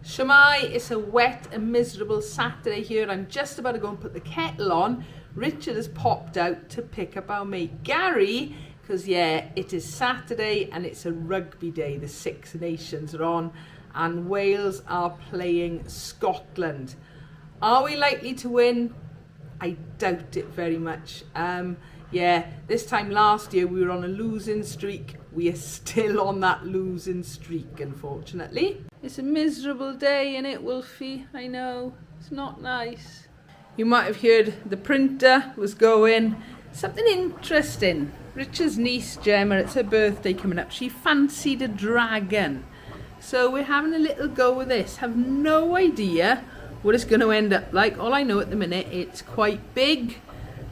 Shemai, it's a wet and miserable Saturday here. I'm just about to go and put the kettle on. Richard has popped out to pick up our mate Gary, because yeah, it is Saturday and it's a rugby day. The Six Nations are on and Wales are playing Scotland. Are we likely to win? I doubt it very much. Yeah, this time last year we were on a losing streak. We are still on that losing streak, unfortunately. It's a miserable day, innit, Wolfie? I know. It's not nice. You might have heard the printer was going. Something interesting. Richard's niece, Gemma, it's her birthday coming up. She fancied a dragon. So we're having a little go with this. Have no idea what it's going to end up like. All I know at the minute, it's quite big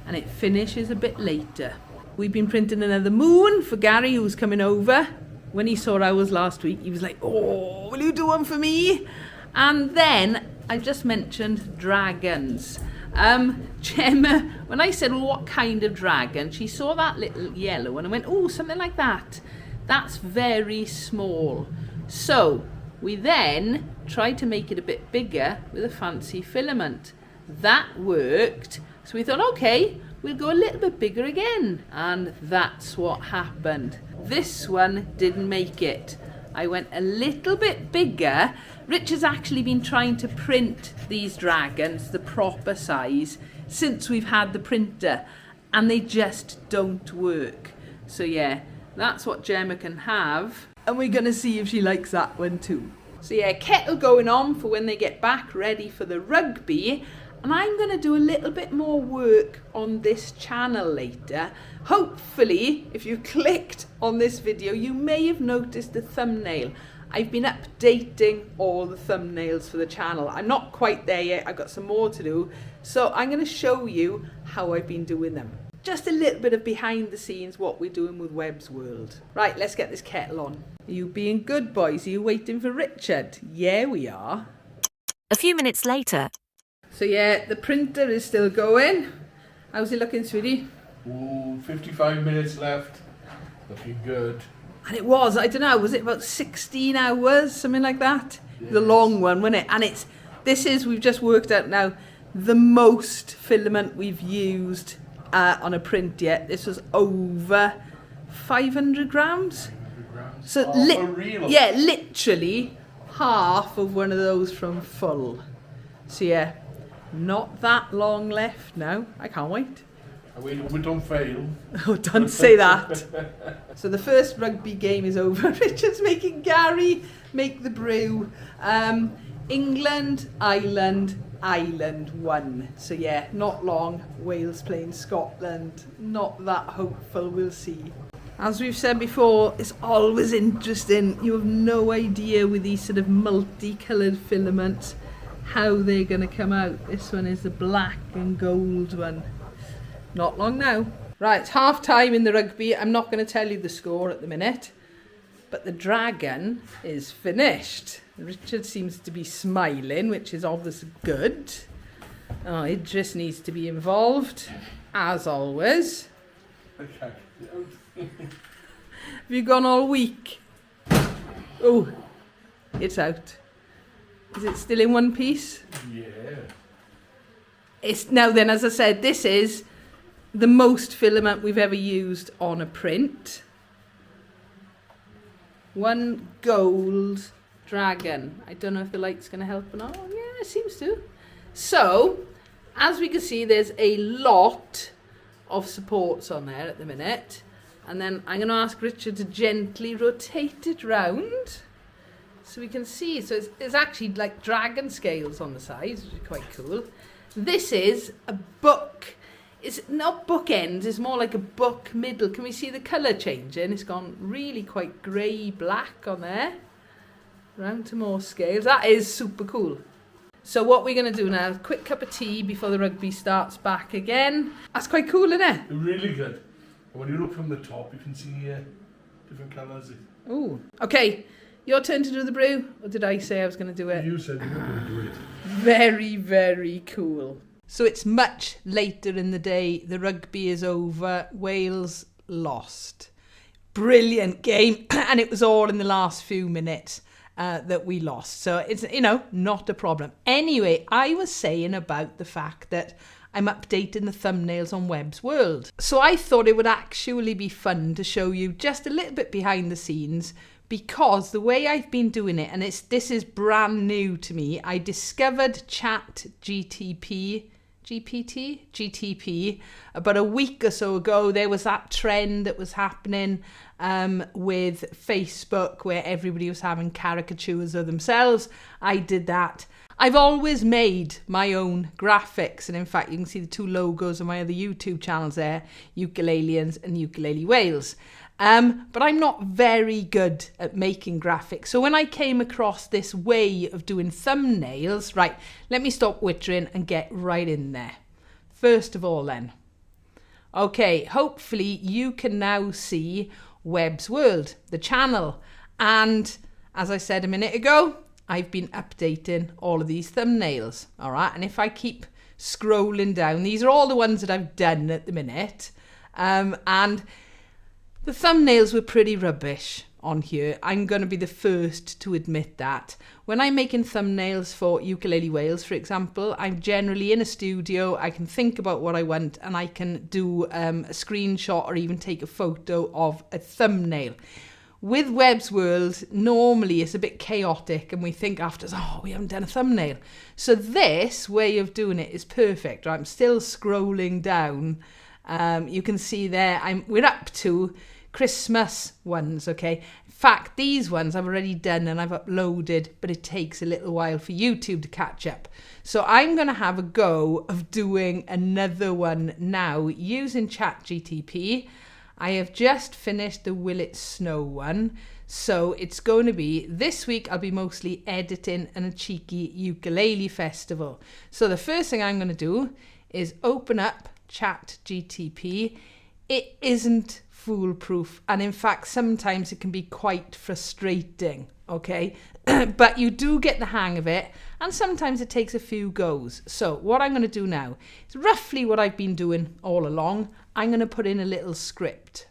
and it finishes a bit later. We've been printing another moon for Gary, who's coming over. When he saw ours last week, he was like, oh, will you do one for me? And then I just mentioned dragons. Gemma, when I said, well, what kind of dragon? She saw that little yellow one and went, oh, something like that. That's very small. So we then tried to make it a bit bigger with a fancy filament. That worked. So we thought, okay, we'll go a little bit bigger again. And that's what happened. This one didn't make it. I went a little bit bigger. Richard's actually been trying to print these dragons, the proper size, since we've had the printer, and they just don't work. So yeah, that's what Gemma can have, and we're going to see if she likes that one too. So yeah, kettle going on for when they get back, ready for the rugby. And I'm going to do a little bit more work on this channel later. Hopefully, if you clicked on this video, you may have noticed the thumbnail. I've been updating all the thumbnails for the channel. I'm not quite there yet. I've got some more to do. So I'm going to show you how I've been doing them. Just a little bit of behind the scenes, what we're doing with Webb's World. Right, let's get this kettle on. Are you being good, boys? Are you waiting for Richard? Yeah, we are. A few minutes later. So yeah, the printer is still going. How's it looking, sweetie? Ooh, 55 minutes left. Looking good. And it was, I don't know, was it about 16 hours, something like that? Yes. The long one, wasn't it? And we've just worked out now, the most filament we've used on a print yet. This was over 500 grams. 500 grams? So for real? Yeah, literally half of one of those from full. So yeah. Not that long left now. I can't wait. We don't fail. Oh, don't say that. So the first rugby game is over. Richard's making Gary make the brew. England, Ireland, Ireland won. So yeah, not long. Wales playing Scotland. Not that hopeful, we'll see. As we've said before, it's always interesting. You have no idea with these sort of multicoloured filaments how they're going to come out. This one is the black and gold one. Not long now. Right, it's half time in the rugby. I'm not going to tell you the score at the minute, but the dragon is finished. Richard seems to be smiling, which is obviously good. Oh, Idris needs to be involved, as always. Okay. Have you gone all week? Oh, it's out. Is it still in one piece? Yeah. It's now then, as I said, this is the most filament we've ever used on a print. One gold dragon. I don't know if the light's going to help or not. Oh, yeah, it seems to. So, as we can see, there's a lot of supports on there at the minute. And then I'm going to ask Richard to gently rotate it round. So we can see, so it's actually like dragon scales on the sides, which is quite cool. This is a book. It's not bookends, it's more like a book middle. Can we see the colour changing? It's gone really quite grey-black on there. Round to more scales. That is super cool. So what we're going to do now, quick cup of tea before the rugby starts back again. That's quite cool, isn't it? Really good. And when you look from the top, you can see different colours. Oh, okay. Your turn to do the brew, or did I say I was going to do it? You said you were going to do it. Very, very cool. So it's much later in the day. The rugby is over. Wales lost. Brilliant game. And it was all in the last few minutes. that we lost. So it's, you know, not a problem. Anyway, I was saying about the fact that I'm updating the thumbnails on Web's World. So I thought it would actually be fun to show you just a little bit behind the scenes, because the way I've been doing it, and this is brand new to me, I discovered GTP about a week or so ago. There was that trend that was happening with Facebook where everybody was having caricatures of themselves. I did that. I've always made my own graphics, and in fact you can see the two logos of my other YouTube channels there, Ukuleleans and Ukulele Wales. But I'm not very good at making graphics. So when I came across this way of doing thumbnails, right, let me stop wittering and get right in there. First of all then, okay, hopefully you can now see Web's World, the channel. And as I said a minute ago, I've been updating all of these thumbnails, all right? And if I keep scrolling down, these are all the ones that I've done at the minute. And the thumbnails were pretty rubbish on here. I'm going to be the first to admit that. When I'm making thumbnails for Ukulele Wales, for example, I'm generally in a studio. I can think about what I want and I can do a screenshot or even take a photo of a thumbnail. With Web's World, normally it's a bit chaotic and we think after, oh, we haven't done a thumbnail. So this way of doing it is perfect. I'm still scrolling down. You can see there, we're up to Christmas ones, okay? In fact, these ones I've already done and I've uploaded, but it takes a little while for YouTube to catch up. So I'm going to have a go of doing another one now using ChatGPT. I have just finished the Will It Snow one. So it's going to be, this week I'll be mostly editing and a cheeky ukulele festival. So the first thing I'm going to do is open up ChatGPT. It isn't foolproof, and in fact sometimes it can be quite frustrating, okay? But you do get the hang of it, and sometimes it takes a few goes. So what I'm going to do now is roughly what I've been doing all along. I'm going to put in a little script.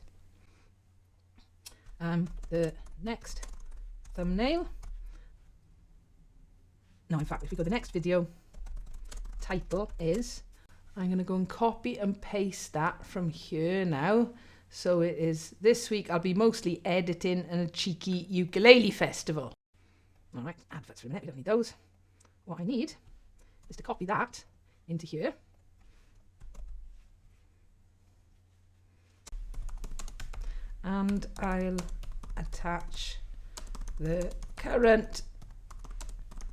The next thumbnail, no, in fact if we go to the next video, title is, I'm going to go and copy and paste that from here now. So it is, this week I'll be mostly editing and a cheeky ukulele festival. All right, adverts for a minute, we don't need those. What I need is to copy that into here. And I'll attach the current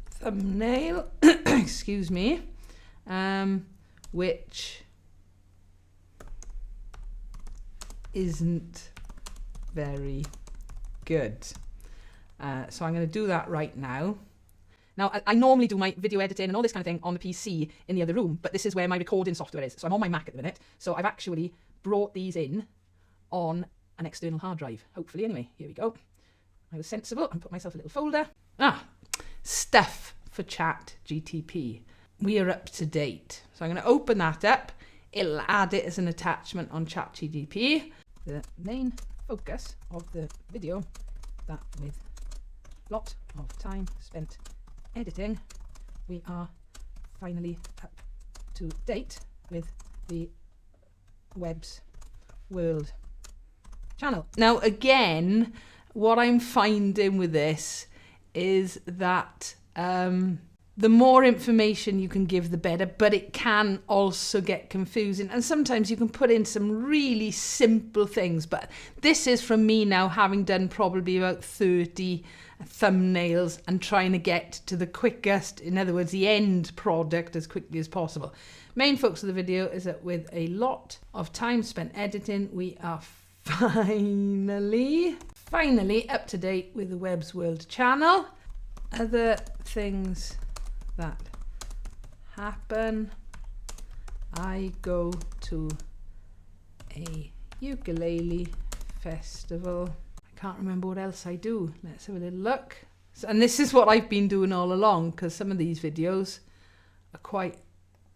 thumbnail, excuse me, which isn't very good. So I'm going to do that right now. Now, I normally do my video editing and all this kind of thing on the PC in the other room, but this is where my recording software is. So I'm on my Mac at the minute. So I've actually brought these in on an external hard drive, hopefully. Anyway, here we go. I was sensible and put myself a little folder. Stuff for ChatGPT. We are up to date. So I'm going to open that up. It'll add it as an attachment on ChatGPT. The main focus of the video, that with lot of time spent editing, we are finally up to date with the Web's World channel. Now again, what I'm finding with this is that the more information you can give, the better, but it can also get confusing. And sometimes you can put in some really simple things, but this is from me now having done probably about 30 thumbnails and trying to get to the quickest, in other words, the end product as quickly as possible. Main focus of the video is that with a lot of time spent editing, we are finally up to date with the Web's World channel. Other things that happen, I go to a ukulele festival. I can't remember what else I do. Let's have a little look. So, and this is what I've been doing all along, because some of these videos are quite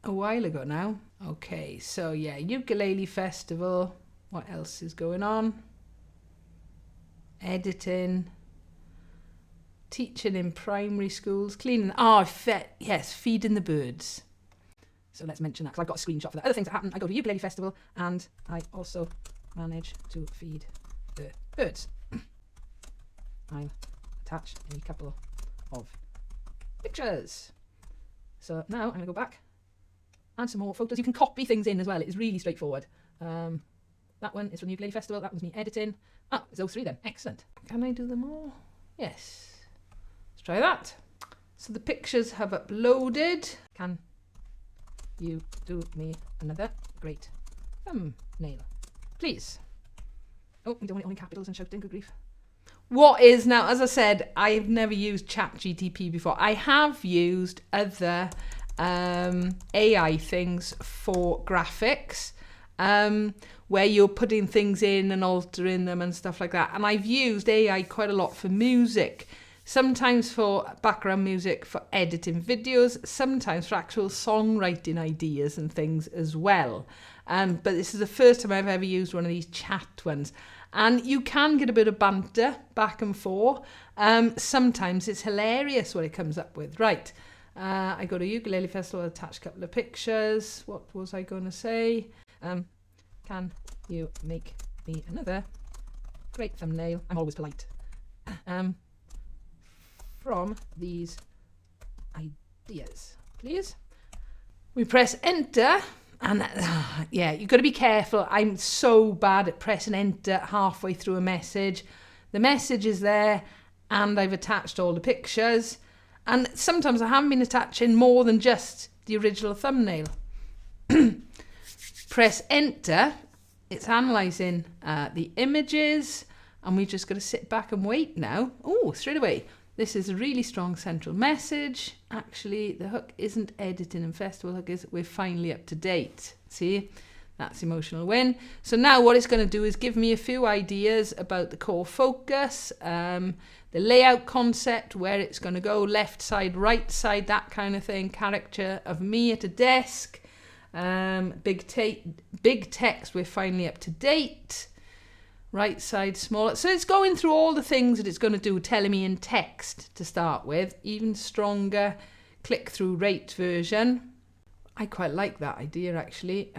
a while ago now. Okay, so yeah, ukulele festival. What else is going on? Editing. teaching in primary schools, cleaning. Yes, feeding the birds. So let's mention that because I've got a screenshot for that. Other things that happen, I go to ukulele festival and I also manage to feed the birds. I'll attach a couple of pictures. So now I'm going to go back and some more photos. You can copy things in as well. It is really straightforward. That one is from the ukulele festival. That one's me editing. It's those three then. Excellent. Can I do them all? Yes. Let's try that. So the pictures have uploaded. Can you do me another great thumbnail, please? Oh, we don't want it all in capitals and shouting, good grief. What is now, as I said, I've never used ChatGPT before. I have used other AI things for graphics, where you're putting things in and altering them and stuff like that. And I've used AI quite a lot for music, sometimes for background music, for editing videos, sometimes for actual songwriting ideas and things as well. But this is the first time I've ever used one of these chat ones. And you can get a bit of banter back and forth. Sometimes it's hilarious what it comes up with. Right. I go to ukulele festival, attach a couple of pictures. What was I going to say? Can you make me another great thumbnail? I'm always polite. From these ideas, please. We press enter. And yeah, you've got to be careful. I'm so bad at pressing enter halfway through a message. The message is there and I've attached all the pictures. And sometimes I haven't been attaching more than just the original thumbnail. Press enter. It's analysing the images. And we just got to sit back and wait now. Oh, straight away. This is a really strong central message. Actually, the hook isn't editing and festival hook is we're finally up to date. See, that's emotional win. So now what it's going to do is give me a few ideas about the core focus, the layout concept, where it's going to go, left side, right side, that kind of thing, character of me at a desk, big text, we're finally up to date. Right side smaller. So it's going through all the things that it's going to do, telling me in text to start with. Even stronger click-through rate version. I quite like that idea actually.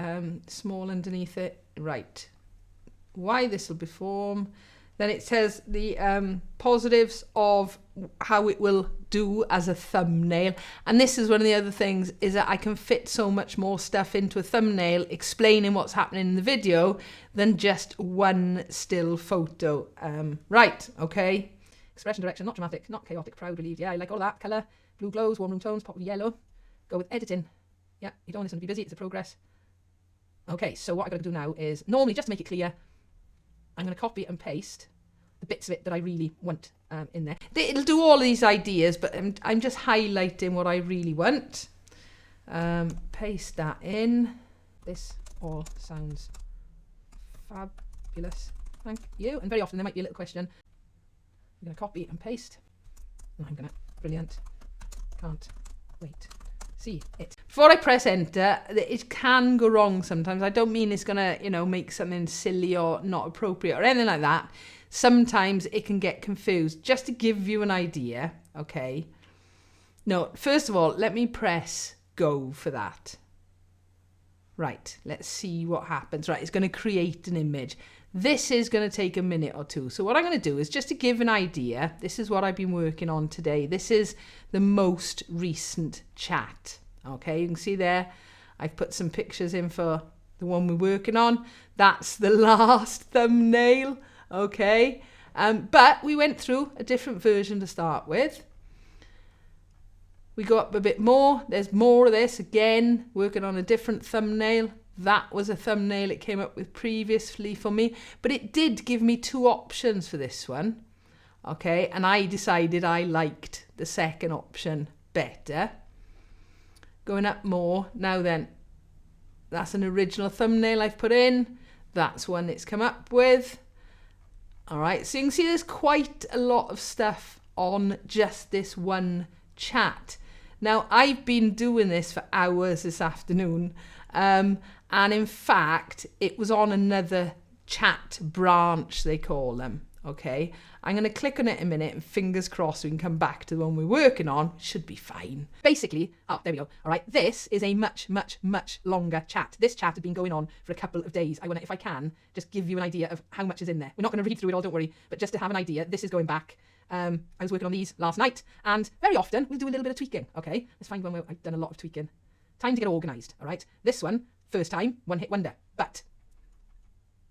Small underneath it. Right. Why this will perform. Then it says the positives of how it will do as a thumbnail. And this is one of the other things, is that I can fit so much more stuff into a thumbnail explaining what's happening in the video than just one still photo. Right, okay. Expression, direction, not dramatic, not chaotic, proud, relieved. Yeah, I like all that. Colour, blue glows, warm room tones, pop with yellow. Go with editing. Yeah, you don't want this one to be busy, it's a progress. Okay, so what I've got to do now is, normally just to make it clear, I'm going to copy and paste the bits of it that I really want in there. It'll do all of these ideas, but I'm just highlighting what I really want. Paste that in. This all sounds fabulous. Thank you. And very often there might be a little question. I'm going to copy and paste. And I'm going to, brilliant. Can't wait. See it. Before I press enter, it can go wrong sometimes. I don't mean it's going to, make something silly or not appropriate or anything like that. Sometimes it can get confused. Just to give you an idea, okay? No, first of all, let me press go for that. Right, let's see what happens. Right, it's going to create an image. This is going to take a minute or two. So what I'm going to do is just to give an idea, this is what I've been working on today. This is the most recent chat. Okay, you can see there, I've put some pictures in for the one we're working on. That's the last thumbnail. Okay, but we went through a different version to start with. We go up a bit more. There's more of this again, working on a different thumbnail. That was a thumbnail it came up with previously for me, but it did give me two options for this one. Okay, and I decided I liked the second option better. Going up more. Now then, that's an original thumbnail I've put in. That's one it's come up with. All right, so you can see there's quite a lot of stuff on just this one chat. Now, I've been doing this for hours this afternoon, and in fact, it was on another chat branch, they call them. Okay, I'm going to click on it in a minute and fingers crossed we can come back to the one we're working on. Should be fine. Basically, oh, there we go. All right, this is a much, much, much longer chat. This chat has been going on for a couple of days. I want to, if I can, just give you an idea of how much is in there. We're not going to read through it all, don't worry, but just to have an idea, this is going back. I was working on these last night, and very often we'll do a little bit of tweaking. Okay, let's find one where I've done a lot of tweaking. Time to get organised, all right? This one, first time, one hit wonder, but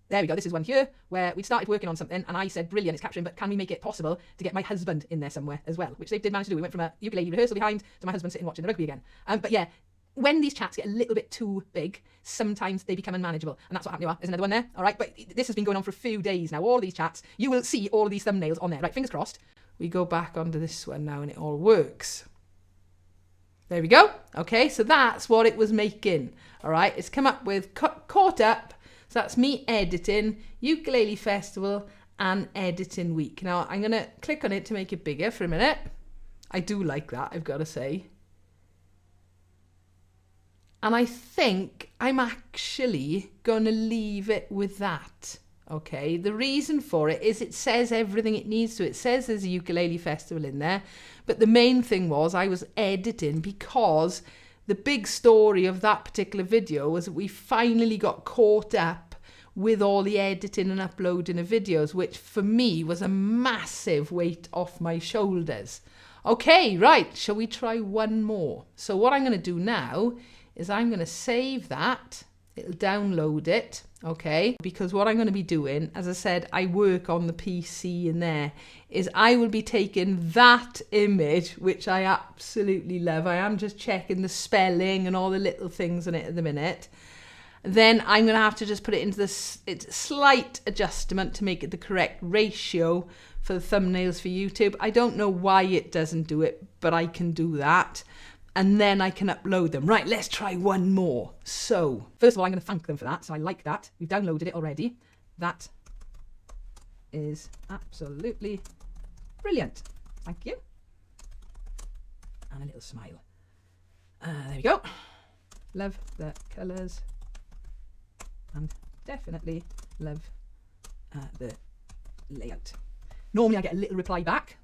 there we go. This is one here where we started working on something and I said, brilliant, it's capturing, but can we make it possible to get my husband in there somewhere as well? Which they did manage to do. We went from a ukulele rehearsal behind to my husband sitting watching the rugby again. But yeah, when these chats get a little bit too big, sometimes they become unmanageable. And that's what happened. There's another one there. All right. But this has been going on for a few days now. All of these chats, you will see all of these thumbnails on there. Right. Fingers crossed. We go back onto this one now and it all works. There we go. Okay. So that's what it was making. All right. It's come up with caught up. So that's me editing, ukulele festival and editing week. Now I'm going to click on it to make it bigger for a minute. I do like that, I've got to say. And I think I'm actually going to leave it with that. Okay, the reason for it is it says everything it needs to. It says there's a ukulele festival in there. But the main thing was I was editing because the big story of that particular video was that we finally got caught up with all the editing and uploading of videos, which for me was a massive weight off my shoulders. Okay, right, shall we try one more? So what I'm going to do now is I'm going to save that. It'll download it, okay? Because what I'm going to be doing, as I said, I work on the PC in there, is I will be taking that image, which I absolutely love. I am just checking the spelling and all the little things on it at the minute. Then I'm going to have to just put it into this slight adjustment to make it the correct ratio for the thumbnails for YouTube. I don't know why it doesn't do it, but I can do that. And then I can upload them. Right, let's try one more. So, first of all, I'm going to thank them for that. So I like that. We've downloaded it already. That is absolutely brilliant. Thank you. And a little smile. There we go. Love the colours. And definitely love the layout. Normally I get a little reply back.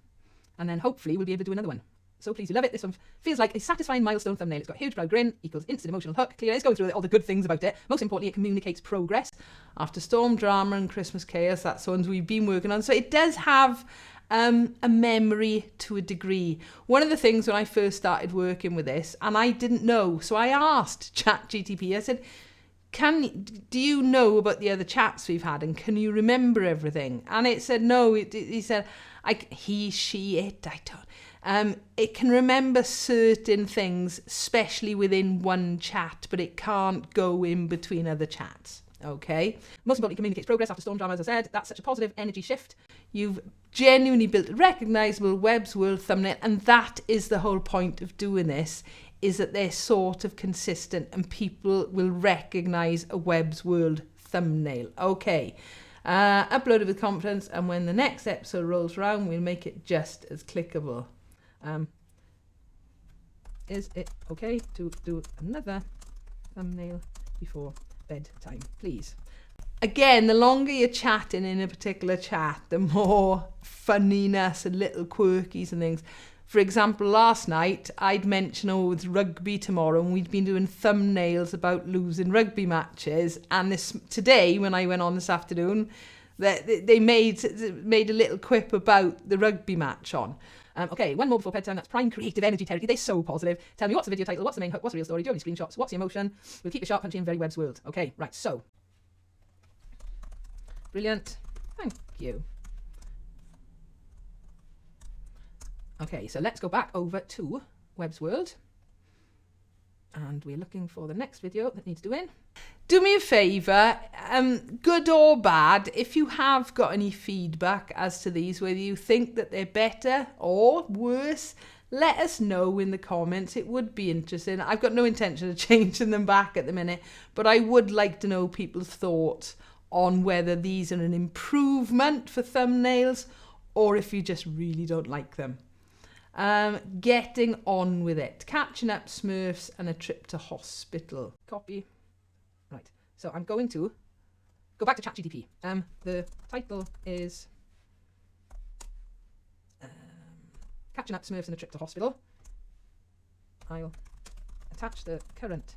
And then hopefully we'll be able to do another one. So please, you love it. This one feels like a satisfying milestone thumbnail. It's got a huge proud grin, equals instant emotional hook. Clear. It's going through all the good things about it. Most importantly, it communicates progress. After storm, drama and Christmas chaos, that's the ones we've been working on. So it does have a memory to a degree. One of the things when I first started working with this, and I didn't know, so I asked ChatGPT, I said, do you know about the other chats we've had and can you remember everything? And it said no. He said, he, she, it, I don't. It can remember certain things, especially within one chat, but it can't go in between other chats. Okay. Most importantly, communicates progress after storm drama, as I said. That's such a positive energy shift. You've genuinely built a recognisable Web's World thumbnail, and that is the whole point of doing this, is that they're sort of consistent and people will recognise a Web's World thumbnail. Okay. Uploaded with confidence, and when the next episode rolls around, we'll make it just as clickable. Is it okay to do another thumbnail before bedtime, please? Again, the longer you're chatting in a particular chat, the more funniness and little quirkies and things. For example, last night I'd mentioned, it's rugby tomorrow, and we'd been doing thumbnails about losing rugby matches. And today, when I went on this afternoon, they made a little quip about the rugby match on. Okay, one more before bedtime. That's prime creative energy territory. They're so positive. Tell me, what's the video title? What's the main hook? What's the real story? Do you have any screenshots? What's the emotion? We'll keep it sharp, punchy, and very Web's World. Okay, right, so. Brilliant. Thank you. Okay, so let's go back over to Web's World. And we're looking for the next video that needs doing. Do me a favour, good or bad, if you have got any feedback as to these, whether you think that they're better or worse, let us know in the comments. It would be interesting. I've got no intention of changing them back at the minute, but I would like to know people's thoughts on whether these are an improvement for thumbnails or if you just really don't like them. Getting on with it. Catching up Smurfs and a trip to hospital. Copy. So I'm going to go back to ChatGPT. The title is catching up Smurfs and a trip to hospital. I'll attach the current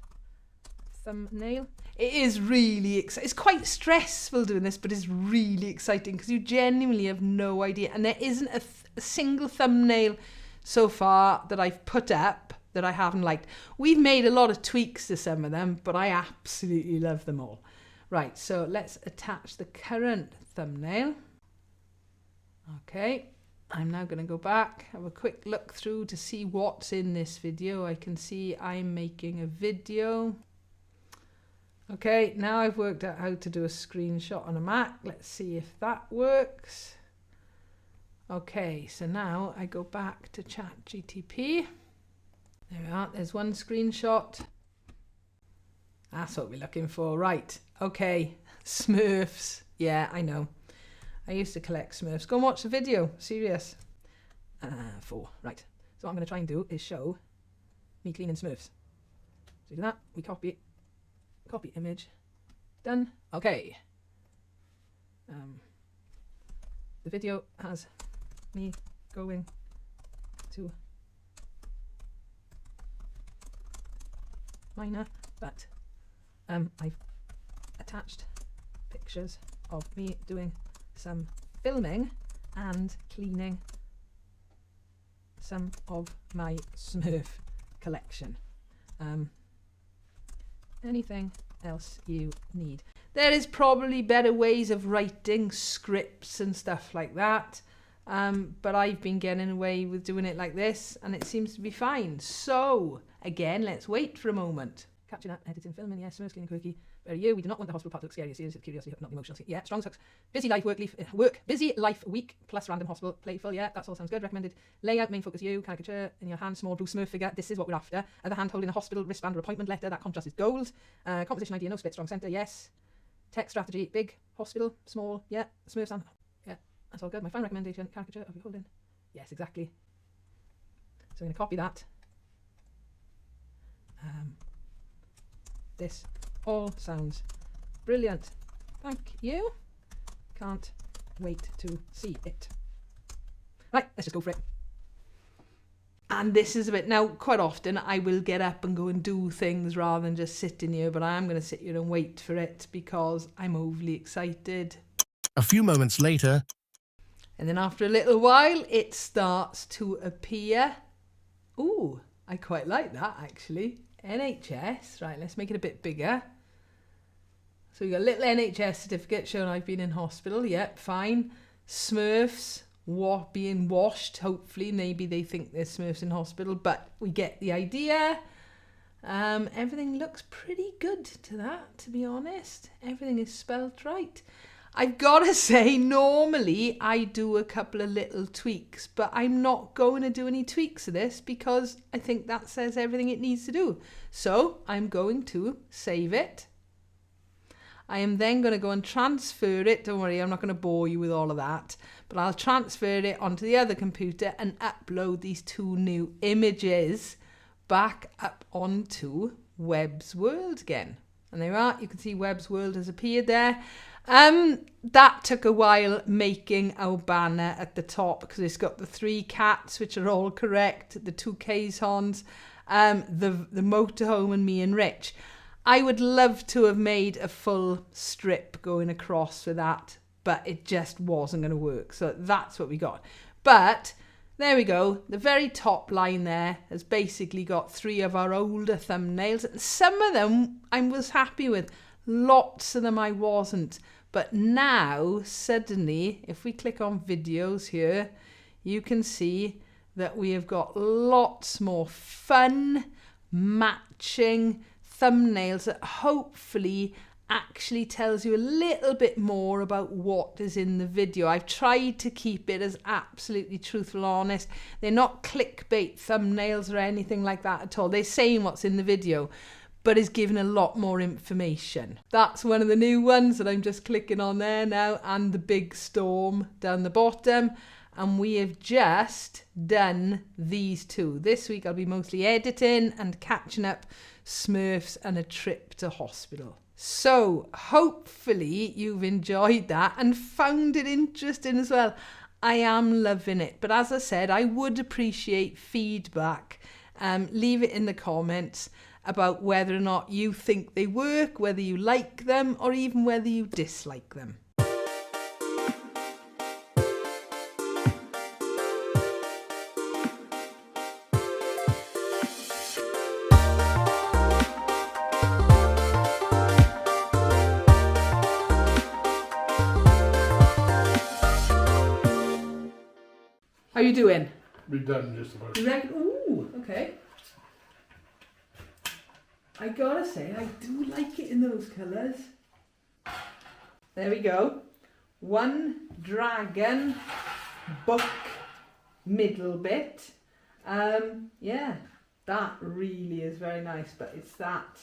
thumbnail. It is really exciting. It's quite stressful doing this, but it's really exciting because you genuinely have no idea. And there isn't a single thumbnail so far that I've put up that I haven't liked. We've made a lot of tweaks to some of them, but I absolutely love them all. Right, so let's attach the current thumbnail. Okay, I'm now going to go back, have a quick look through to see what's in this video. I can see I'm making a video. Okay, now I've worked out how to do a screenshot on a Mac. Let's see if that works. Okay, so now I go back to ChatGPT. There we are, there's one screenshot. That's what we're looking for, right. Okay, Smurfs. Yeah, I know. I used to collect Smurfs. Go and watch the video, serious. 4, right. So what I'm going to try and do is show me cleaning Smurfs. So we do that, we copy image, done. Okay. The video has me going to minor, but I've attached pictures of me doing some filming and cleaning some of my Smurf collection. Anything else you need? There is probably better ways of writing scripts and stuff like that, but I've been getting away with doing it like this and it seems to be fine. So again, let's wait for a moment. Catching up, editing, filming, yes, Smurfs, cleaning, quirky. Where are you? We do not want the hospital part to look scary. Serious curiosity, not the emotional. Yeah, strong sucks. Busy life, busy life week plus random hospital, playful. Yeah, that all sounds good. Recommended layout, main focus you, caricature in your hand, small blue Smurf figure. This is what we're after. Other hand holding a hospital wristband or appointment letter. That contrast is gold. Composition idea, no split, strong center. Yes. Text strategy, big hospital, small. Yeah, Smurfs and yeah, that's all good. My final recommendation, caricature of you holding. Yes, exactly. So I'm going to copy that. This all sounds brilliant. Thank you. Can't wait to see it. Right, let's just go for it. And this is a bit, now quite often I will get up and go and do things rather than just sitting here, but I am going to sit here and wait for it because I'm overly excited. A few moments later. And then after a little while, it starts to appear. Ooh, I quite like that actually. NHS, right, let's make it a bit bigger. So we got a little NHS certificate showing I've been in hospital. Yep, fine. Smurfs being washed, hopefully. Maybe they think there's Smurfs in hospital, but we get the idea. Everything looks pretty good to that, to be honest. Everything is spelt right. I've got to say, normally I do a couple of little tweaks, but I'm not going to do any tweaks to this because I think that says everything it needs to do. So I'm going to save it. I am then going to go and transfer it. Don't worry, I'm not going to bore you with all of that, but I'll transfer it onto the other computer and upload these 2 new images back up onto Webb's World again. And there you are. You can see Webb's World has appeared there. That took a while making our banner at the top because it's got the 3 cats, which are all correct, the 2 caissons, the motorhome and me and Rich. I would love to have made a full strip going across for that, but it just wasn't going to work. So that's what we got. But there we go. The very top line there has basically got 3 of our older thumbnails. And some of them I was happy with. Lots of them I wasn't. But now, suddenly, if we click on videos here, you can see that we have got lots more fun, matching thumbnails that hopefully actually tells you a little bit more about what is in the video. I've tried to keep it as absolutely truthful, honest. They're not clickbait thumbnails or anything like that at all. They're saying what's in the video, but is giving a lot more information. That's one of the new ones that I'm just clicking on there now, and the big storm down the bottom. And we have just done these 2. This week I'll be mostly editing and catching up Smurfs and a trip to hospital. So hopefully you've enjoyed that and found it interesting as well. I am loving it. But as I said, I would appreciate feedback. Leave it in the comments about whether or not you think they work, whether you like them, or even whether you dislike them. How you doing? We've done just about. You reckon? Ooh, okay. I gotta say, I do like it in those colours. There we go. One dragon book middle bit. Yeah, that really is very nice, but it's that.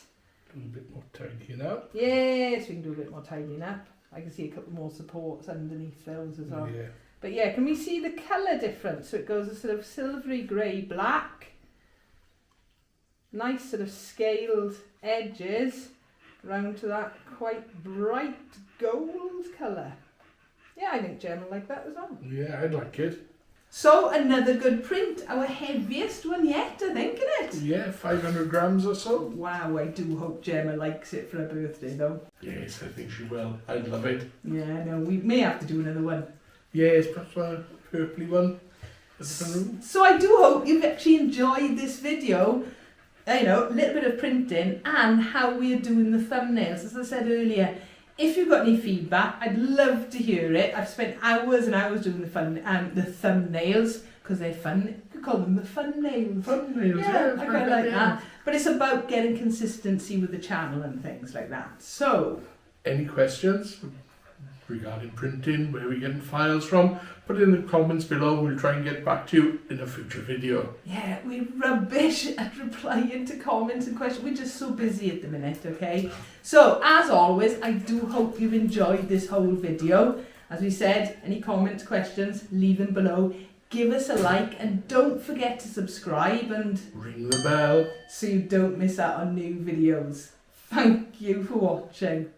A little bit more tidying up. Yes, we can do a bit more tidying up. I can see a couple more supports underneath those as well. Yeah. But yeah, can we see the colour difference? So it goes a sort of silvery grey black. Nice sort of scaled edges round to that quite bright gold colour. Yeah, I think Jen will like that as well. Yeah, I'd like it. So another good print, our heaviest one yet, I think, isn't it? Yeah, 500 grams or so. Wow, I do hope Gemma likes it for her birthday though. Yes, I think she will. I'd love it. Yeah, no, we may have to do another one. Yes, perhaps a purpley one. A different room. So I do hope you've actually enjoyed this video. You know, a little bit of printing and how we are doing the thumbnails. As I said earlier, if you've got any feedback, I'd love to hear it. I've spent hours and hours doing the thumbnails because they're fun. You could call them the fun nails. Thumbnails, Yeah, yeah. I quite like that. But it's about getting consistency with the channel and things like that. So, Any questions regarding printing, where we're getting files from, put it in the comments below. We'll try and get back to you in a future video. yeah, we're rubbish at replying to comments and questions. We're just so busy at the minute, okay? So, as always, I do hope you've enjoyed this whole video. As we said, any comments, questions, leave them below. Give us a like and don't forget to subscribe and Ring the bell. so you don't miss out on new videos. Thank you for watching.